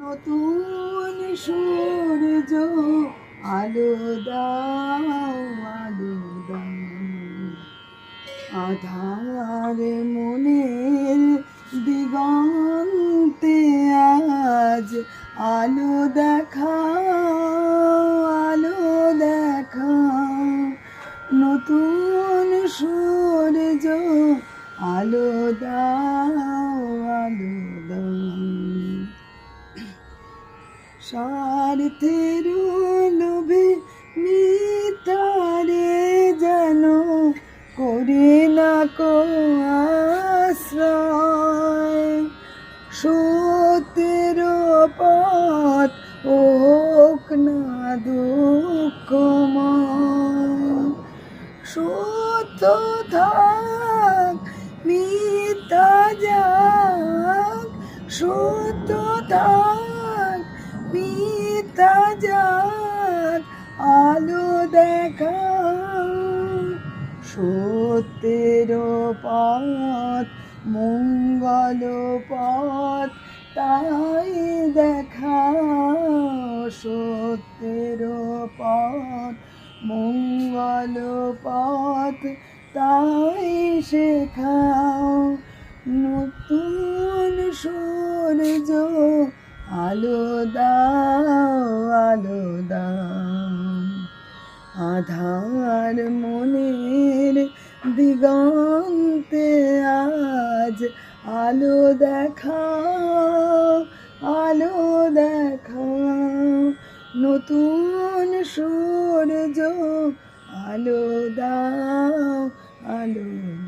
নতুন সূর্য আলো দাও, আলো দাও, আধার মনের দিগন্তে আজ আলো দেখাও, আলো দেখাও, নতুন সূর্য আলো দাও, আলো দাও। স্বার্থের লোভে মিথ্যারে যেন করি না কো আশ্রয়, সত্যের পথ হোক না দুঃখময়, সত্য থাক মিথ্যা যাক, সত্য থাক মিথ্যা যাক, আলো দেখাও, সত্যের পথ মঙ্গল পথ তাই দেখাও, সত্যের পথ মঙ্গল পথ তাই শেখাও, নতুন সূর্য আলো দাও, আলো দাও, আধার মনের দিগন্তে আজ আলো দেখাও, আলো দেখাও, নতুন সূর্য আলো দাও, আলো দাও।